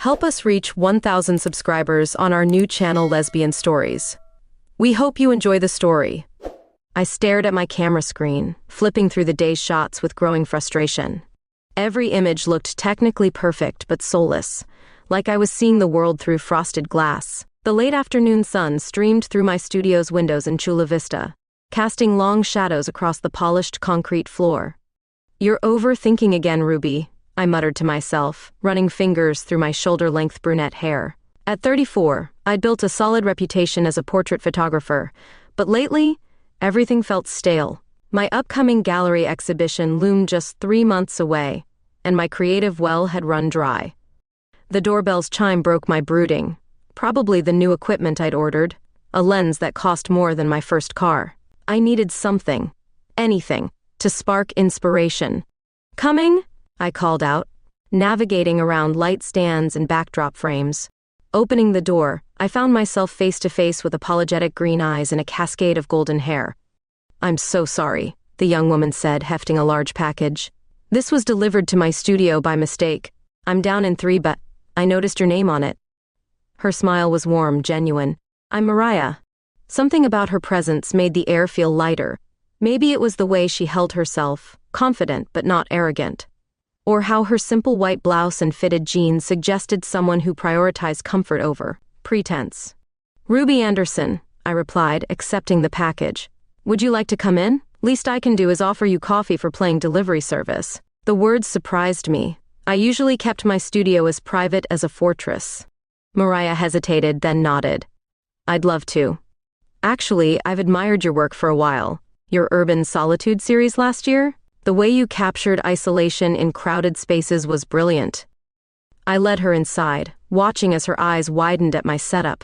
Help us reach 1,000 subscribers on our new channel Lesbian Stories. We hope you enjoy the story. I stared at my camera screen, flipping through the day's shots with growing frustration. Every image looked technically perfect but soulless, like I was seeing the world through frosted glass. The late afternoon sun streamed through my studio's windows in Chula Vista, casting long shadows across the polished concrete floor. "You're overthinking again, Ruby," I muttered to myself, running fingers through my shoulder-length brunette hair. At 34, I'd built a solid reputation as a portrait photographer, but lately, everything felt stale. My upcoming gallery exhibition loomed just 3 months away, and my creative well had run dry. The doorbell's chime broke my brooding. Probably the new equipment I'd ordered, a lens that cost more than my first car. I needed something, anything, to spark inspiration. "Coming?" I called out, navigating around light stands and backdrop frames. Opening the door, I found myself face to face with apologetic green eyes and a cascade of golden hair. "I'm so sorry," the young woman said, hefting a large package. "This was delivered to my studio by mistake. I'm down in 3, but I noticed your name on it." Her smile was warm, genuine. "I'm Mariah." Something about her presence made the air feel lighter. Maybe it was the way she held herself, confident but not arrogant. Or how her simple white blouse and fitted jeans suggested someone who prioritized comfort over pretense. "Ruby Anderson," I replied, accepting the package. "Would you like to come in? Least I can do is offer you coffee for playing delivery service." The words surprised me. I usually kept my studio as private as a fortress. Mariah hesitated, then nodded. "I'd love to. Actually, I've admired your work for a while. Your Urban Solitude series last year? The way you captured isolation in crowded spaces was brilliant." I led her inside, watching as her eyes widened at my setup.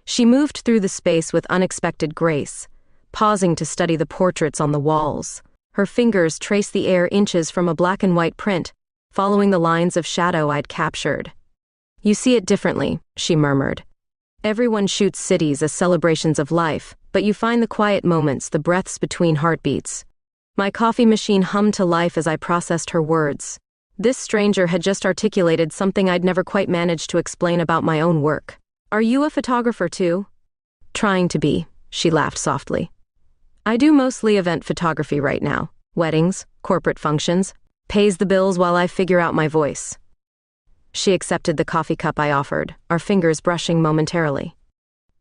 She moved through the space with unexpected grace, pausing to study the portraits on the walls. Her fingers traced the air inches from a black and white print, following the lines of shadow I'd captured. "You see it differently," she murmured. "Everyone shoots cities as celebrations of life, but you find the quiet moments, the breaths between heartbeats." My coffee machine hummed to life as I processed her words. This stranger had just articulated something I'd never quite managed to explain about my own work. "Are you a photographer too?" "Trying to be," she laughed softly. "I do mostly event photography right now. Weddings, corporate functions. Pays the bills while I figure out my voice." She accepted the coffee cup I offered, our fingers brushing momentarily.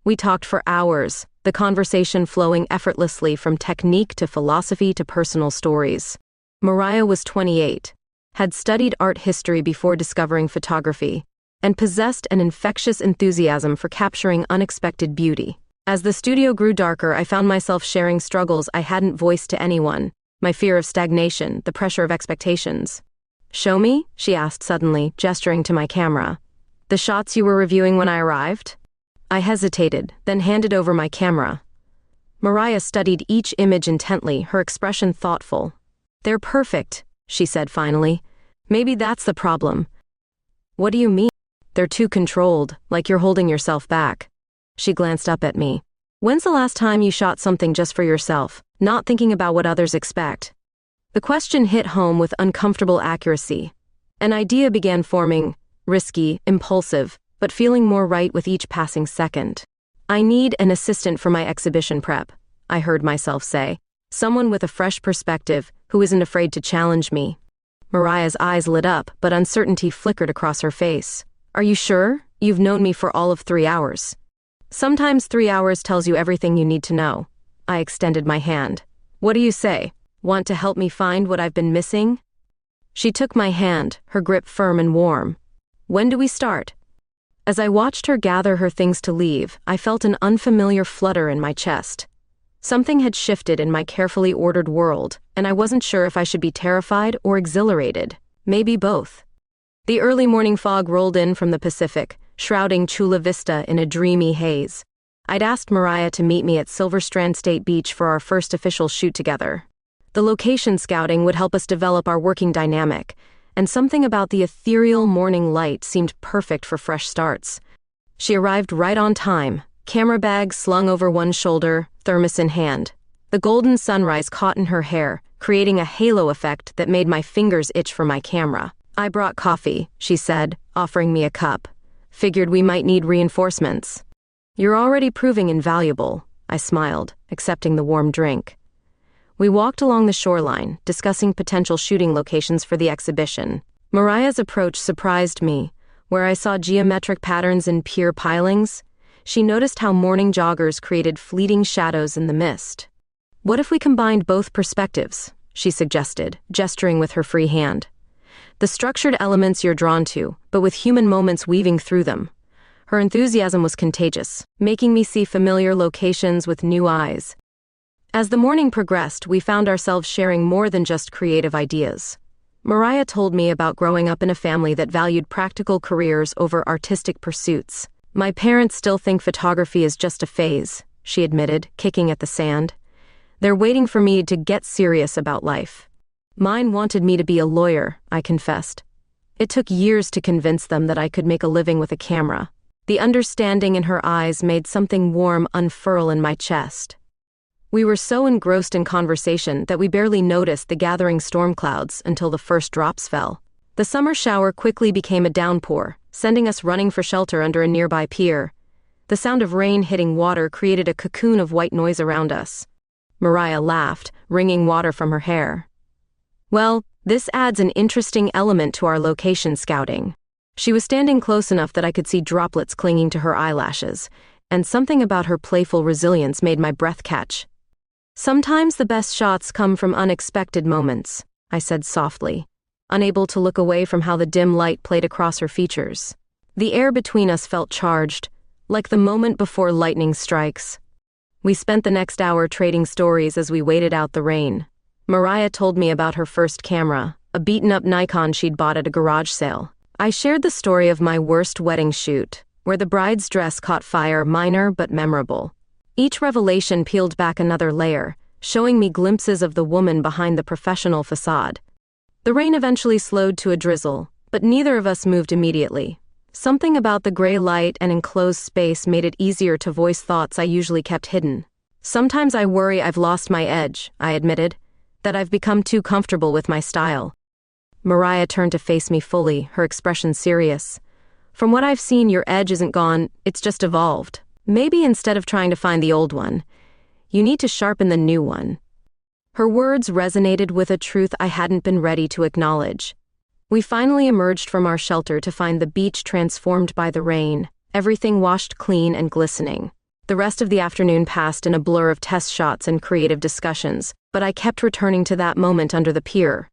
We talked for hours, the conversation flowing effortlessly from technique to philosophy to personal stories. Mariah was 28, had studied art history before discovering photography, and possessed an infectious enthusiasm for capturing unexpected beauty. As the studio grew darker, I found myself sharing struggles I hadn't voiced to anyone, my fear of stagnation, the pressure of expectations. "Show me?" she asked suddenly, gesturing to my camera. "The shots you were reviewing when I arrived?" I hesitated, then handed over my camera. Mariah studied each image intently, her expression thoughtful. "They're perfect," she said finally. "Maybe that's the problem." "What do you mean?" "They're too controlled, like you're holding yourself back." She glanced up at me. "When's the last time you shot something just for yourself, not thinking about what others expect?" The question hit home with uncomfortable accuracy. An idea began forming, risky, impulsive, but feeling more right with each passing second. "I need an assistant for my exhibition prep," I heard myself say. "Someone with a fresh perspective, who isn't afraid to challenge me." Mariah's eyes lit up, but uncertainty flickered across her face. "Are you sure? You've known me for all of 3 hours." "Sometimes 3 hours tells you everything you need to know." I extended my hand. "What do you say? Want to help me find what I've been missing?" She took my hand, her grip firm and warm. "When do we start?" As I watched her gather her things to leave, I felt an unfamiliar flutter in my chest. Something had shifted in my carefully ordered world, and I wasn't sure if I should be terrified or exhilarated. Maybe both. The early morning fog rolled in from the Pacific, shrouding Chula Vista in a dreamy haze. I'd asked Mariah to meet me at Silver Strand State Beach for our first official shoot together. The location scouting would help us develop our working dynamic, and something about the ethereal morning light seemed perfect for fresh starts. She arrived right on time, camera bag slung over one shoulder, thermos in hand. The golden sunrise caught in her hair, creating a halo effect that made my fingers itch for my camera. I brought coffee, she said, offering me a cup. Figured we might need reinforcements. You're already proving invaluable, I smiled, accepting the warm drink. We walked along the shoreline, discussing potential shooting locations for the exhibition. Mariah's approach surprised me. Where I saw geometric patterns in pier pilings, she noticed how morning joggers created fleeting shadows in the mist. What if we combined both perspectives? She suggested, gesturing with her free hand. The structured elements you're drawn to, but with human moments weaving through them. Her enthusiasm was contagious, making me see familiar locations with new eyes. As the morning progressed, we found ourselves sharing more than just creative ideas. Mariah told me about growing up in a family that valued practical careers over artistic pursuits. My parents still think photography is just a phase, she admitted, kicking at the sand. They're waiting for me to get serious about life. Mine wanted me to be a lawyer, I confessed. It took years to convince them that I could make a living with a camera. The understanding in her eyes made something warm unfurl in my chest. We were so engrossed in conversation that we barely noticed the gathering storm clouds until the first drops fell. The summer shower quickly became a downpour, sending us running for shelter under a nearby pier. The sound of rain hitting water created a cocoon of white noise around us. Mariah laughed, wringing water from her hair. Well, this adds an interesting element to our location scouting. She was standing close enough that I could see droplets clinging to her eyelashes, and something about her playful resilience made my breath catch. Sometimes the best shots come from unexpected moments, I said softly, unable to look away from how the dim light played across her features. The air between us felt charged, like the moment before lightning strikes. We spent the next hour trading stories as we waited out the rain. Mariah told me about her first camera, a beaten-up Nikon she'd bought at a garage sale. I shared the story of my worst wedding shoot, where the bride's dress caught fire, minor but memorable. Each revelation peeled back another layer, showing me glimpses of the woman behind the professional facade. The rain eventually slowed to a drizzle, but neither of us moved immediately. Something about the gray light and enclosed space made it easier to voice thoughts I usually kept hidden. Sometimes I worry I've lost my edge, I admitted, that I've become too comfortable with my style. Mariah turned to face me fully, her expression serious. From what I've seen, your edge isn't gone, it's just evolved. Maybe instead of trying to find the old one, you need to sharpen the new one. Her words resonated with a truth I hadn't been ready to acknowledge. We finally emerged from our shelter to find the beach transformed by the rain, everything washed clean and glistening. The rest of the afternoon passed in a blur of test shots and creative discussions, but I kept returning to that moment under the pier.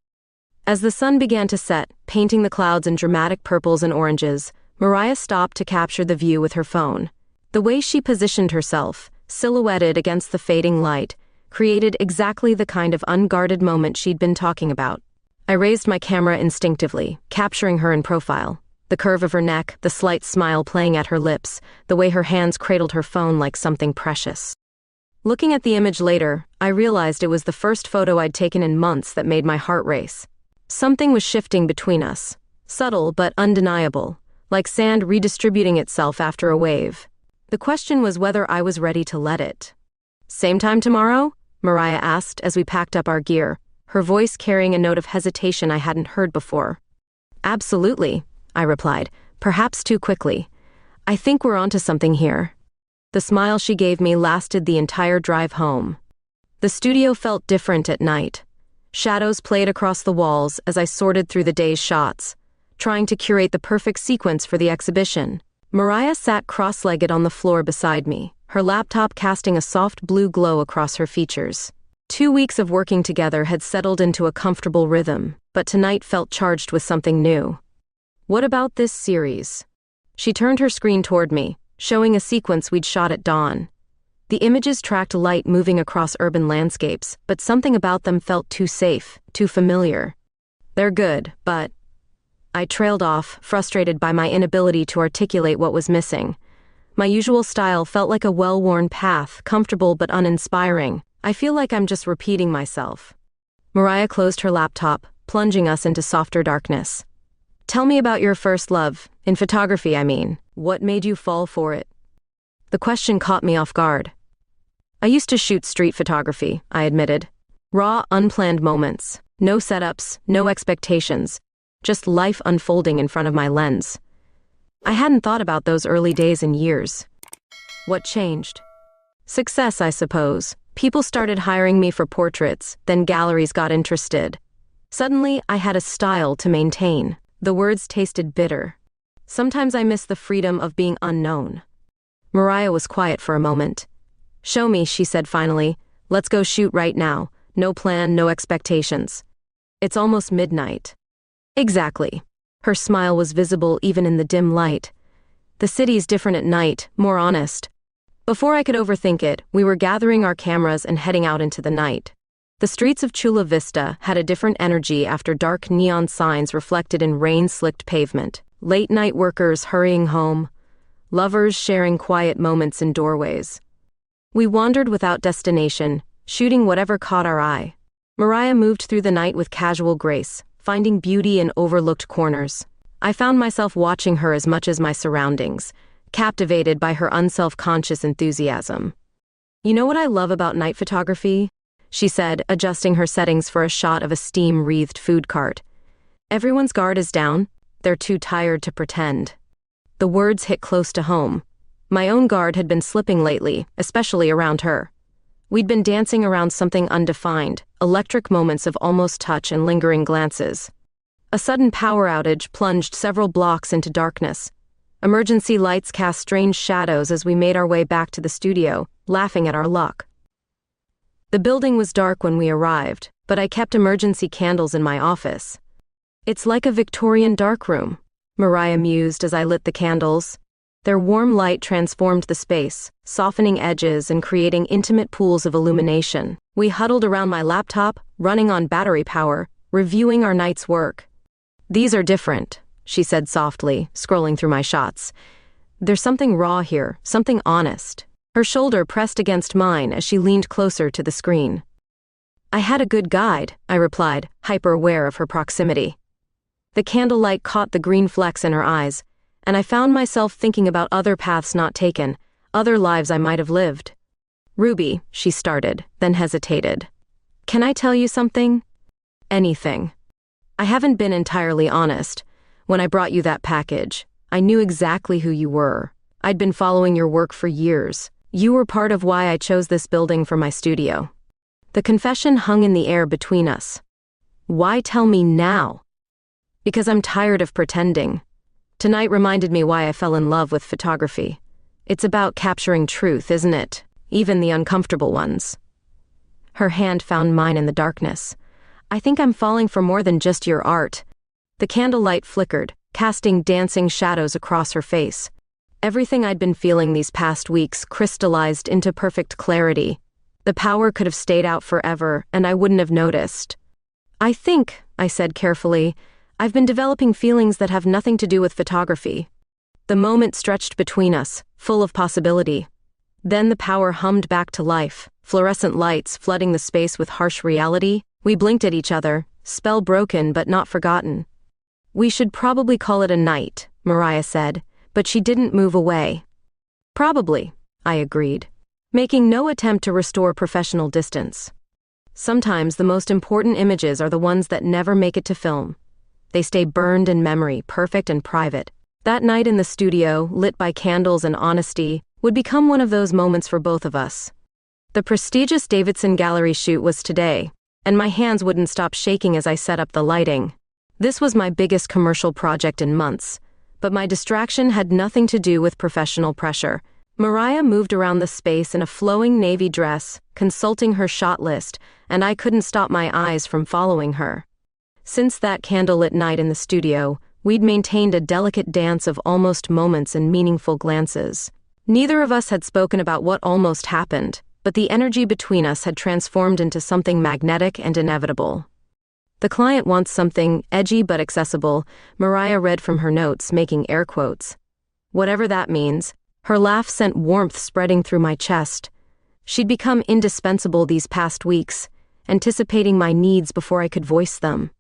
As the sun began to set, painting the clouds in dramatic purples and oranges, Mariah stopped to capture the view with her phone. The way she positioned herself, silhouetted against the fading light, created exactly the kind of unguarded moment she'd been talking about. I raised my camera instinctively, capturing her in profile. The curve of her neck, the slight smile playing at her lips, the way her hands cradled her phone like something precious. Looking at the image later, I realized it was the first photo I'd taken in months that made my heart race. Something was shifting between us, subtle but undeniable, like sand redistributing itself after a wave. The question was whether I was ready to let it. Same time tomorrow? Mariah asked as we packed up our gear, her voice carrying a note of hesitation I hadn't heard before. Absolutely, I replied, perhaps too quickly. I think we're onto something here. The smile she gave me lasted the entire drive home. The studio felt different at night. Shadows played across the walls as I sorted through the day's shots, trying to curate the perfect sequence for the exhibition. Mariah sat cross-legged on the floor beside me, her laptop casting a soft blue glow across her features. 2 weeks of working together had settled into a comfortable rhythm, but tonight felt charged with something new. What about this series? She turned her screen toward me, showing a sequence we'd shot at dawn. The images tracked light moving across urban landscapes, but something about them felt too safe, too familiar. They're good, but... I trailed off, frustrated by my inability to articulate what was missing. My usual style felt like a well-worn path, comfortable but uninspiring. I feel like I'm just repeating myself. Mariah closed her laptop, plunging us into softer darkness. Tell me about your first love, in photography, I mean. What made you fall for it? The question caught me off guard. I used to shoot street photography, I admitted. Raw, unplanned moments. No setups, no expectations. just life unfolding in front of my lens. I hadn't thought about those early days in years. What changed? Success, I suppose. People started hiring me for portraits, then galleries got interested. Suddenly, I had a style to maintain. The words tasted bitter. Sometimes I missed the freedom of being unknown. Mariah was quiet for a moment. "Show me," she said finally. "Let's go shoot right now. No plan, no expectations." "It's almost midnight." "Exactly." Her smile was visible even in the dim light. "The city's different at night, more honest." Before I could overthink it, we were gathering our cameras and heading out into the night. The streets of Chula Vista had a different energy after dark neon signs reflected in rain-slicked pavement. Late-night workers hurrying home. Lovers sharing quiet moments in doorways. We wandered without destination, shooting whatever caught our eye. Mariah moved through the night with casual grace, finding beauty in overlooked corners. I found myself watching her as much as my surroundings, captivated by her unself-conscious enthusiasm. "You know what I love about night photography?" she said, adjusting her settings for a shot of a steam-wreathed food cart. "Everyone's guard is down. They're too tired to pretend." The words hit close to home. My own guard had been slipping lately, especially around her. We'd been dancing around something undefined, electric moments of almost touch and lingering glances. A sudden power outage plunged several blocks into darkness. Emergency lights cast strange shadows as we made our way back to the studio, laughing at our luck. The building was dark when we arrived, but I kept emergency candles in my office. "It's like a Victorian darkroom," Mariah mused as I lit the candles. Their warm light transformed the space, softening edges and creating intimate pools of illumination. We huddled around my laptop, running on battery power, reviewing our night's work. "These are different," she said softly, scrolling through my shots. "There's something raw here, something honest." Her shoulder pressed against mine as she leaned closer to the screen. "I had a good guide," I replied, hyper-aware of her proximity. The candlelight caught the green flecks in her eyes, and I found myself thinking about other paths not taken, other lives I might have lived. "Ruby," she started, then hesitated. "Can I tell you something?" "Anything." "I haven't been entirely honest. When I brought you that package, I knew exactly who you were. I'd been following your work for years. You were part of why I chose this building for my studio." The confession hung in the air between us. "Why tell me now?" "Because I'm tired of pretending. Tonight reminded me why I fell in love with photography. It's about capturing truth, isn't it? Even the uncomfortable ones." Her hand found mine in the darkness. "I think I'm falling for more than just your art." The candlelight flickered, casting dancing shadows across her face. Everything I'd been feeling these past weeks crystallized into perfect clarity. The power could have stayed out forever, and I wouldn't have noticed. "I think," I said carefully, "I've been developing feelings that have nothing to do with photography." The moment stretched between us, full of possibility. Then the power hummed back to life, fluorescent lights flooding the space with harsh reality. We blinked at each other, spell broken but not forgotten. "We should probably call it a night," Mariah said, but she didn't move away. "Probably," I agreed, making no attempt to restore professional distance. Sometimes the most important images are the ones that never make it to film. They stay burned in memory, perfect and private. That night in the studio, lit by candles and honesty, would become one of those moments for both of us. The prestigious Davidson Gallery shoot was today, and my hands wouldn't stop shaking as I set up the lighting. This was my biggest commercial project in months, but my distraction had nothing to do with professional pressure. Mariah moved around the space in a flowing navy dress, consulting her shot list, and I couldn't stop my eyes from following her. Since that candlelit night in the studio, we'd maintained a delicate dance of almost moments and meaningful glances. Neither of us had spoken about what almost happened, but the energy between us had transformed into something magnetic and inevitable. "The client wants something edgy but accessible," Mariah read from her notes, making air quotes. Whatever that means. Her laugh sent warmth spreading through my chest. She'd become indispensable these past weeks, anticipating my needs before I could voice them.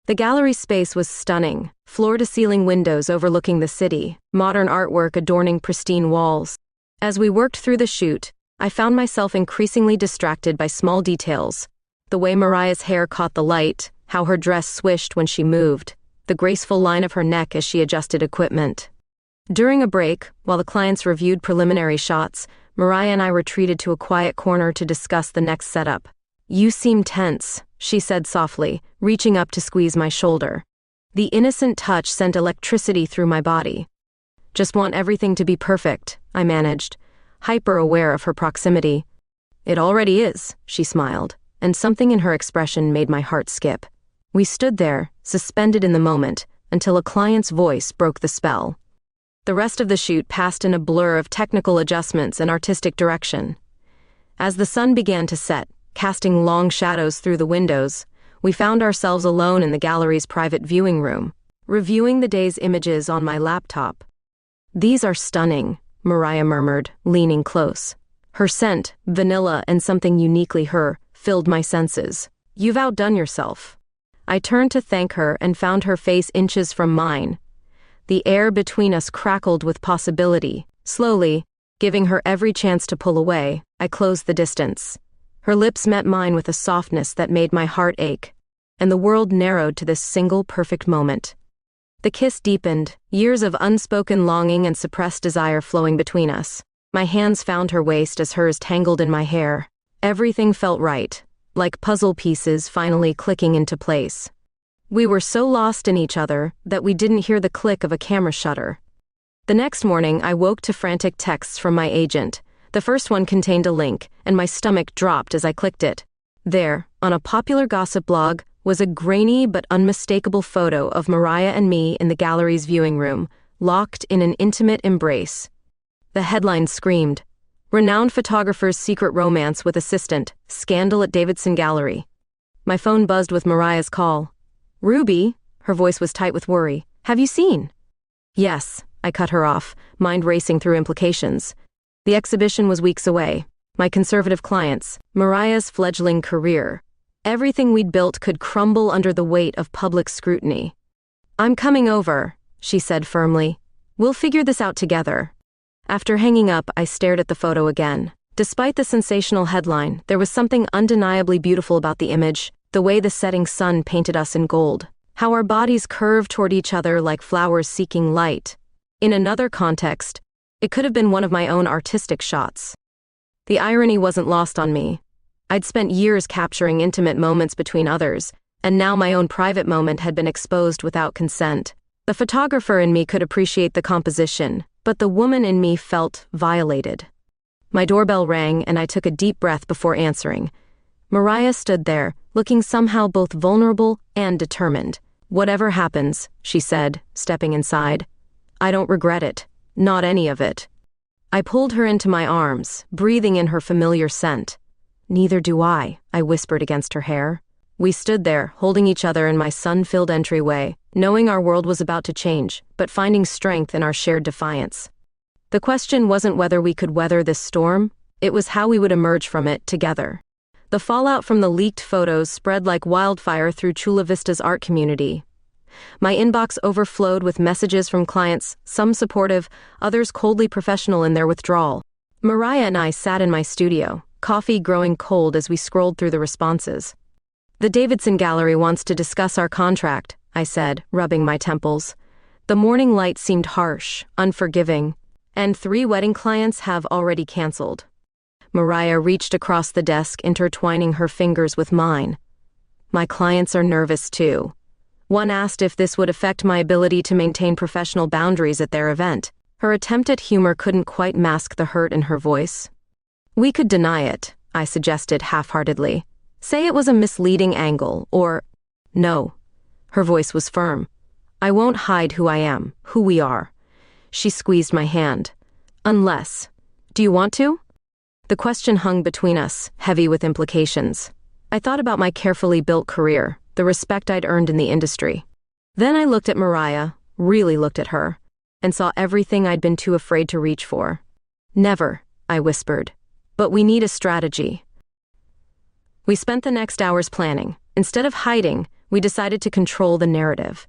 The gallery space was stunning, floor-to-ceiling windows overlooking the city, modern artwork adorning pristine walls. As we worked through the shoot, I found myself increasingly distracted by small details. The way Mariah's hair caught the light, how her dress swished when she moved. the graceful line of her neck as she adjusted equipment. During a break, while the clients reviewed preliminary shots, Mariah and I retreated to a quiet corner to discuss the next setup. "You seem tense," she said softly, reaching up to squeeze my shoulder. The innocent touch sent electricity through my body. "Just want everything to be perfect," I managed, hyper-aware of her proximity. "It already is," she smiled, and something in her expression made my heart skip. We stood there, suspended in the moment, until a client's voice broke the spell. The rest of the shoot passed in a blur of technical adjustments and artistic direction. As the sun began to set, casting long shadows through the windows, we found ourselves alone in the gallery's private viewing room, reviewing the day's images on my laptop. "These are stunning," Mariah murmured, leaning close. Her scent, vanilla and something uniquely her, filled my senses. "You've outdone yourself." I turned to thank her and found her face inches from mine. The air between us crackled with possibility. Slowly, giving her every chance to pull away, I closed the distance. Her lips met mine with a softness that made my heart ache, and the world narrowed to this single perfect moment. The kiss deepened, years of unspoken longing and suppressed desire flowing between us. My hands found her waist as hers tangled in my hair. Everything felt right, like puzzle pieces finally clicking into place. We were so lost in each other that we didn't hear the click of a camera shutter. The next morning, I woke to frantic texts from my agent. The first one contained a link, and my stomach dropped as I clicked it. There, on a popular gossip blog, was a grainy but unmistakable photo of Mariah and me in the gallery's viewing room, locked in an intimate embrace. The headline screamed, "Renowned photographer's secret romance with assistant, scandal at Davidson Gallery." My phone buzzed with Mariah's call. "Ruby," her voice was tight with worry, "have you seen?" "Yes," I cut her off, mind racing through implications. The exhibition was weeks away. My conservative clients, Mariah's fledgling career. Everything we'd built could crumble under the weight of public scrutiny. "I'm coming over," she said firmly. "We'll figure this out together." After hanging up, I stared at the photo again. Despite the sensational headline, there was something undeniably beautiful about the image, the way the setting sun painted us in gold, how our bodies curved toward each other like flowers seeking light. In another context, it could have been one of my own artistic shots. The irony wasn't lost on me. I'd spent years capturing intimate moments between others, and now my own private moment had been exposed without consent. The photographer in me could appreciate the composition, but the woman in me felt violated. My doorbell rang, and I took a deep breath before answering. Mariah stood there, looking somehow both vulnerable and determined. "Whatever happens," she said, stepping inside, "I don't regret it. Not any of it." I pulled her into my arms, breathing in her familiar scent. "Neither do I whispered against her hair. We stood there, holding each other in my sun-filled entryway, knowing our world was about to change, but finding strength in our shared defiance. The question wasn't whether we could weather this storm, it was how we would emerge from it together. The fallout from the leaked photos spread like wildfire through Chula Vista's art community. My inbox overflowed with messages from clients, some supportive, others coldly professional in their withdrawal. Mariah and I sat in my studio, coffee growing cold as we scrolled through the responses. "The Davidson Gallery wants to discuss our contract," I said, rubbing my temples. The morning light seemed harsh, unforgiving, and 3 wedding clients have already canceled. Mariah reached across the desk, intertwining her fingers with mine. "My clients are nervous too." One asked if this would affect my ability to maintain professional boundaries at their event. Her attempt at humor couldn't quite mask the hurt in her voice. "We could deny it," I suggested half-heartedly. "Say it was a misleading angle, or—" "No." Her voice was firm. "I won't hide who I am, who we are." She squeezed my hand. "Unless. Do you want to?" The question hung between us, heavy with implications. I thought about my carefully built career, the respect I'd earned in the industry. Then I looked at Mariah, really looked at her, and saw everything I'd been too afraid to reach for. "Never," I whispered. "But we need a strategy." We spent the next hours planning. Instead of hiding, we decided to control the narrative.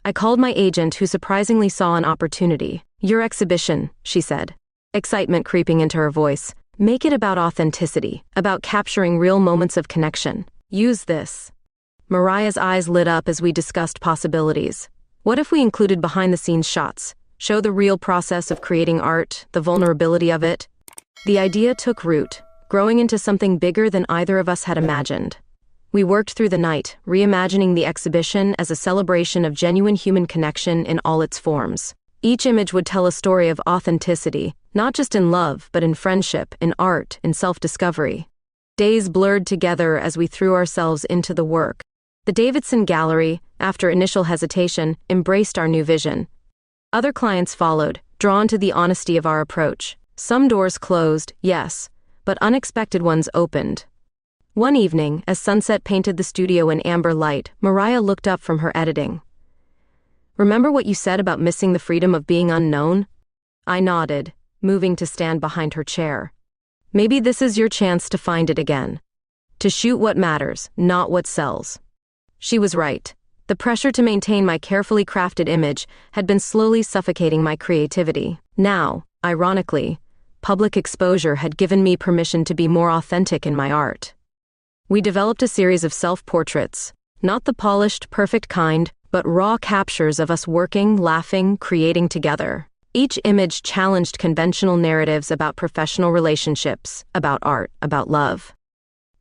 I called my agent, who surprisingly saw an opportunity. "Your exhibition," she said, excitement creeping into her voice. "Make it about authenticity, about capturing real moments of connection. Use this." Mariah's eyes lit up as we discussed possibilities. What if we included behind-the-scenes shots? Show the real process of creating art, the vulnerability of it? The idea took root, growing into something bigger than either of us had imagined. We worked through the night, reimagining the exhibition as a celebration of genuine human connection in all its forms. Each image would tell a story of authenticity, not just in love, but in friendship, in art, in self-discovery. Days blurred together as we threw ourselves into the work. The Davidson Gallery, after initial hesitation, embraced our new vision. Other clients followed, drawn to the honesty of our approach. Some doors closed, yes, but unexpected ones opened. One evening, as sunset painted the studio in amber light, Mariah looked up from her editing. "Remember what you said about missing the freedom of being unknown?" I nodded, moving to stand behind her chair. "Maybe this is your chance to find it again. To shoot what matters, not what sells." She was right. The pressure to maintain my carefully crafted image had been slowly suffocating my creativity. Now, ironically, public exposure had given me permission to be more authentic in my art. We developed a series of self-portraits, not the polished, perfect kind, but raw captures of us working, laughing, creating together. Each image challenged conventional narratives about professional relationships, about art, about love.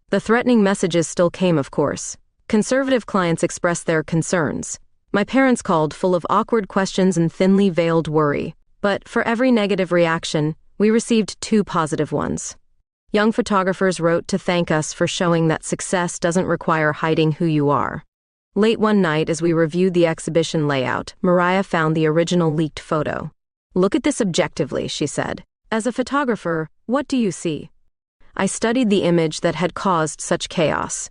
The threatening messages still came, of course. Conservative clients expressed their concerns. My parents called, full of awkward questions and thinly veiled worry. But for every negative reaction, we received 2 positive ones. Young photographers wrote to thank us for showing that success doesn't require hiding who you are. Late one night, as we reviewed the exhibition layout, Mariah found the original leaked photo. "Look at this objectively," she said. "As a photographer, what do you see?" I studied the image that had caused such chaos.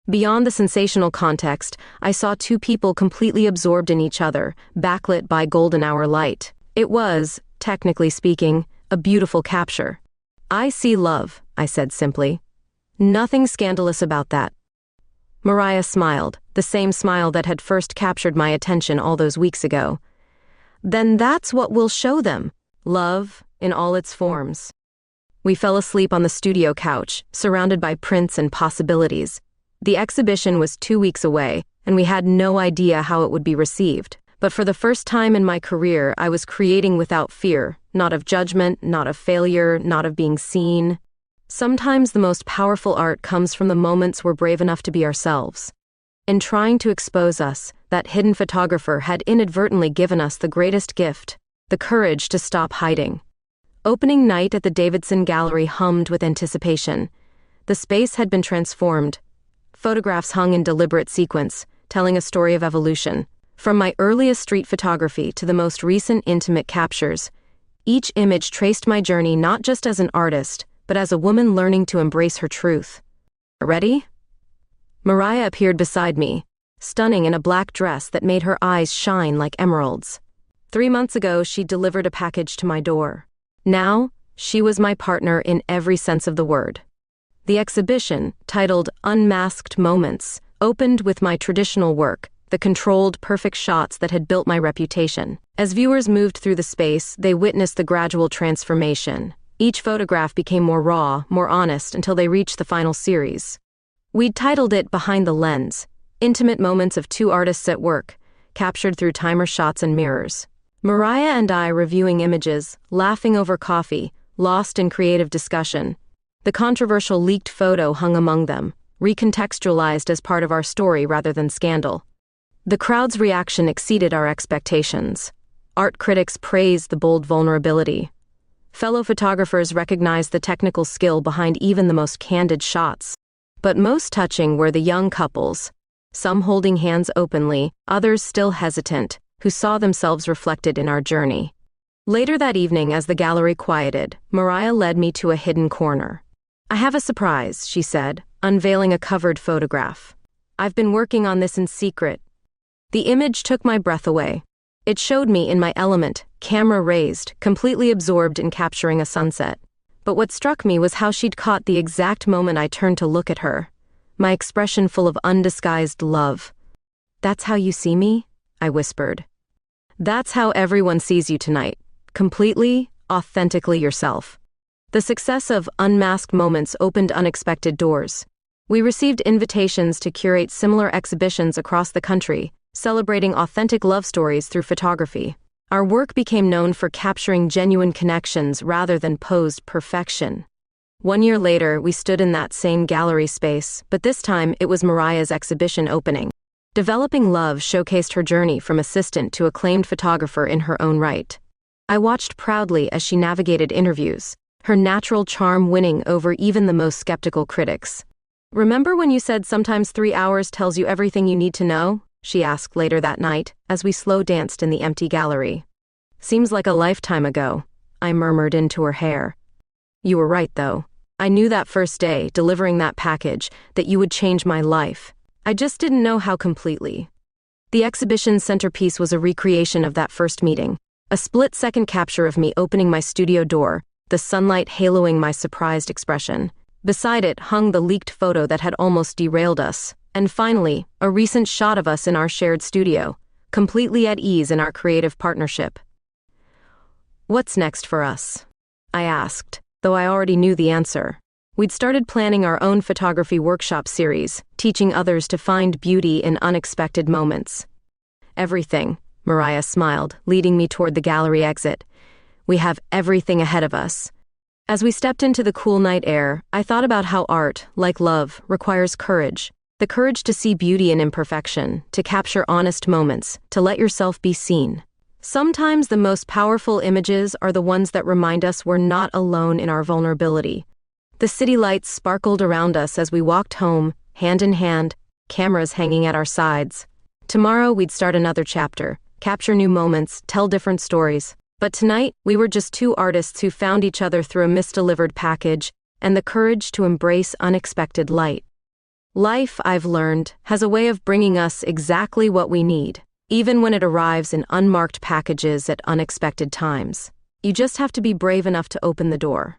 Beyond the sensational context, I saw 2 people completely absorbed in each other, backlit by golden hour light. It was, technically speaking, a beautiful capture. "I see love," I said simply. "Nothing scandalous about that." Mariah smiled, the same smile that had first captured my attention all those weeks ago. "Then that's what we'll show them. Love, in all its forms." We fell asleep on the studio couch, surrounded by prints and possibilities. The exhibition was 2 weeks away, and we had no idea how it would be received. But for the first time in my career, I was creating without fear, not of judgment, not of failure, not of being seen. Sometimes the most powerful art comes from the moments we're brave enough to be ourselves. In trying to expose us, that hidden photographer had inadvertently given us the greatest gift, the courage to stop hiding. Opening night at the Davidson Gallery hummed with anticipation. The space had been transformed. Photographs hung in deliberate sequence, telling a story of evolution. From my earliest street photography to the most recent intimate captures, each image traced my journey not just as an artist, but as a woman learning to embrace her truth. "Ready?" Mariah appeared beside me, stunning in a black dress that made her eyes shine like emeralds. 3 months ago, she delivered a package to my door. Now, she was my partner in every sense of the word. The exhibition, titled Unmasked Moments, opened with my traditional work, the controlled, perfect shots that had built my reputation. As viewers moved through the space, they witnessed the gradual transformation. Each photograph became more raw, more honest, until they reached the final series. We'd titled it Behind the Lens, intimate moments of 2 artists at work, captured through timer shots and mirrors. Mariah and I reviewing images, laughing over coffee, lost in creative discussion. The controversial leaked photo hung among them, recontextualized as part of our story rather than scandal. The crowd's reaction exceeded our expectations. Art critics praised the bold vulnerability. Fellow photographers recognized the technical skill behind even the most candid shots. But most touching were the young couples, some holding hands openly, others still hesitant, who saw themselves reflected in our journey. Later that evening, as the gallery quieted, Mariah led me to a hidden corner. "I have a surprise," she said, unveiling a covered photograph. "I've been working on this in secret." The image took my breath away. It showed me in my element, camera raised, completely absorbed in capturing a sunset. But what struck me was how she'd caught the exact moment I turned to look at her, my expression full of undisguised love. "That's how you see me?" I whispered. "That's how everyone sees you tonight, completely, authentically yourself." The success of Unmasked Moments opened unexpected doors. We received invitations to curate similar exhibitions across the country, celebrating authentic love stories through photography. Our work became known for capturing genuine connections rather than posed perfection. 1 year later, we stood in that same gallery space, but this time it was Mariah's exhibition opening. Developing Love showcased her journey from assistant to acclaimed photographer in her own right. I watched proudly as she navigated interviews, her natural charm winning over even the most skeptical critics. "Remember when you said sometimes 3 hours tells you everything you need to know?" she asked later that night, as we slow danced in the empty gallery. "Seems like a lifetime ago," I murmured into her hair. "You were right, though. I knew that first day, delivering that package, that you would change my life. I just didn't know how completely." The exhibition's centerpiece was a recreation of that first meeting, a split-second capture of me opening my studio door, the sunlight haloing my surprised expression. Beside it hung the leaked photo that had almost derailed us, and finally, a recent shot of us in our shared studio, completely at ease in our creative partnership. "What's next for us?" I asked, though I already knew the answer. We'd started planning our own photography workshop series, teaching others to find beauty in unexpected moments. "Everything," Mariah smiled, leading me toward the gallery exit. "We have everything ahead of us." As we stepped into the cool night air, I thought about how art, like love, requires courage. The courage to see beauty in imperfection, to capture honest moments, to let yourself be seen. Sometimes the most powerful images are the ones that remind us we're not alone in our vulnerability. The city lights sparkled around us as we walked home, hand in hand, cameras hanging at our sides. Tomorrow we'd start another chapter, capture new moments, tell different stories. But tonight, we were just two artists who found each other through a misdelivered package and the courage to embrace unexpected light. Life, I've learned, has a way of bringing us exactly what we need, even when it arrives in unmarked packages at unexpected times. You just have to be brave enough to open the door.